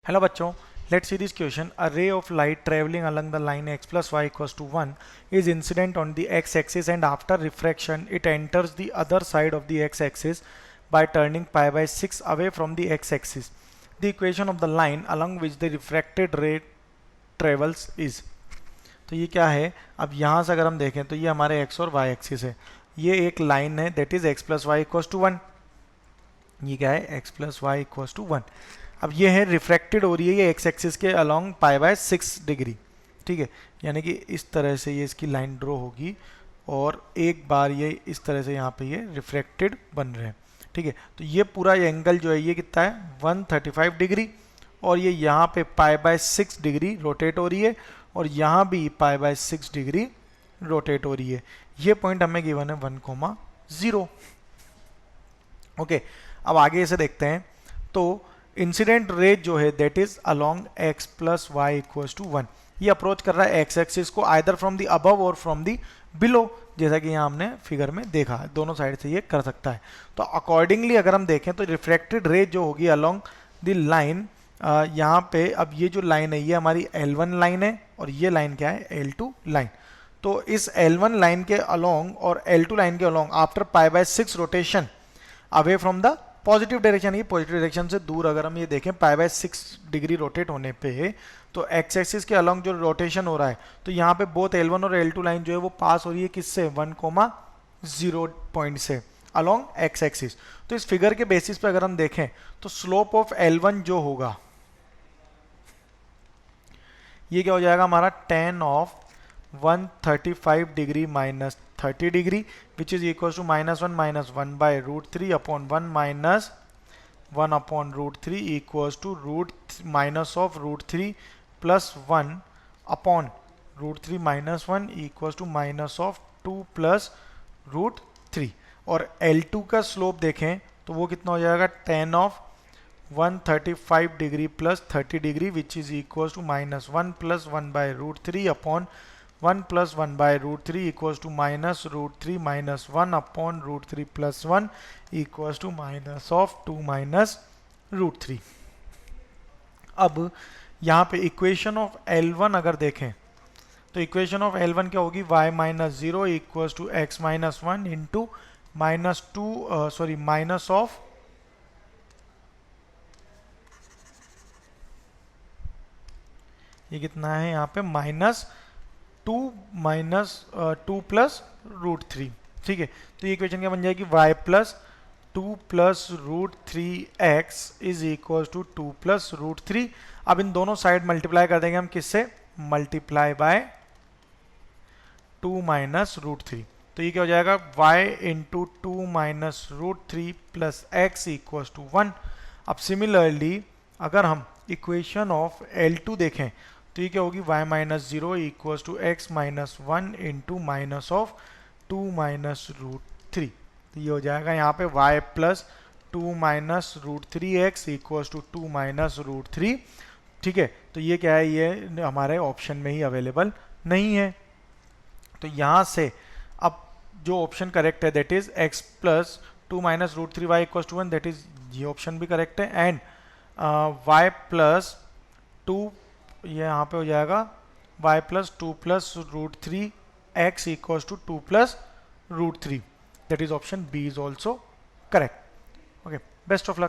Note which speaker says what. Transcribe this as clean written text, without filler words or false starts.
Speaker 1: Hello बच्चों, let's see this question. A ray of light traveling along the line x plus y equals to 1 is incident on the x-axis, and after refraction it enters the other side of the x-axis by turning pi by 6 away from the x-axis. The equation of the line along which the refracted ray travels is. तो ये क्या है, अब यहाँ से अगर हम देखें तो ये हमारे x और y एक्सिस है, ये एक लाइन है that is x plus y equals to 1. ये क्या है, x plus y equals to 1. अब ये है रिफ्रैक्टेड हो रही है ये एक्स एक्सिस के अलोंग पाई बाय 6 डिग्री. ठीक है, यानी कि इस तरह से ये इसकी लाइन ड्रॉ होगी और एक बार ये इस तरह से यहाँ पे ये रिफ्रैक्टेड बन रहे हैं. ठीक है, तो ये पूरा एंगल जो है ये कितना है 135 डिग्री, और ये यहाँ पे पाई बाय 6 डिग्री रोटेट हो रही है और यहाँ भी पाई बाय 6 डिग्री रोटेट हो रही है. ये पॉइंट हमें गिवन है 1,0. ओके, अब आगे इसे देखते हैं. तो इंसिडेंट रे जो है that is along x plus y equals to 1. ये अप्रोच कर रहा है x एक्सिस को आइदर फ्रॉम दी अबव और फ्रॉम दी बिलो, जैसा कि यहाँ हमने फिगर में देखा है, दोनों साइड से ये कर सकता है. तो अकॉर्डिंगली अगर हम देखें तो रिफ्रैक्टेड रे जो होगी अलोंग द लाइन, यहाँ पे अब ये जो लाइन है ये हमारी L1 लाइन है और ये लाइन क्या है L2 लाइन. तो इस L1 लाइन के अलोंग और L2 लाइन के along after pi by 6 rotation away from the positive direction, ये पॉजिटिव डायरेक्शन से दूर अगर हम ये देखें पाई बाय 6 डिग्री रोटेट होने पे, तो एक्स एक्सिस के अलोंग जो रोटेशन हो रहा है तो यहाँ पे बोथ L1 और L2 लाइन जो है वो पास हो रही है किससे 1,0 पॉइंट से अलोंग एक्स एक्सिस. तो इस फिगर के बेसिस पे अगर हम देखें तो स्लोप ऑफ L1 जो होगा ये क्या हो जाएगा हमारा tan of 135 degree minus 30 degree which is equal to -1 by root 3 upon 1 minus 1 upon root 3 equals to root minus of root 3 plus 1 upon root 3 minus 1 equals to minus of 2 plus root 3. और L2 का slope देखें तो वो कितना हो जाएगा tan of 135 degree plus 30 degree which is equals to -1 plus 1 by root 3 upon 1 plus 1 by root 3 equals to minus root 3 minus 1 upon root 3 plus 1 equals to minus of 2 minus root 3. अब यहाँ पे equation of L1 अगर देखें तो equation of L1 क्या होगी y minus 0 equals to x minus 1 into minus 2 sorry minus of ये कितना है यहाँ पे -2 प्लस रूट 3. ठीक है, तो ये इक्वेशन क्या बन जाएगी y plus 2 plus root 3x is equal to 2 plus root 3. अब इन दोनों साइड मल्टीप्लाई कर देंगे हम किससे, मल्टीप्लाई बाय 2 माइनस रूट 3. तो ये क्या हो जाएगा y into 2 minus root 3 plus x equal to 1. अब सिमिलरली अगर हम इक्वेशन ऑफ L2 देखें तो ये क्या होगी y minus 0 equals to x minus 1 into minus of 2 minus root 3. तो ये हो जाएगा यहाँ पे y plus 2 minus root 3x equals to 2 minus root 3. ठीक है, तो ये क्या है, ये हमारे ऑप्शन में ही अवेलेबल नहीं है. तो यहाँ से अब जो ऑप्शन करेक्ट है that is x plus 2 minus root 3y equals to 1, that is ये ऑप्शन भी करेक्ट है. एंड y प्लस 2 ये यहाँ पे हो जाएगा y plus 2 plus root 3 x equals to 2 plus root 3, that is option B is also correct. Okay, best of luck.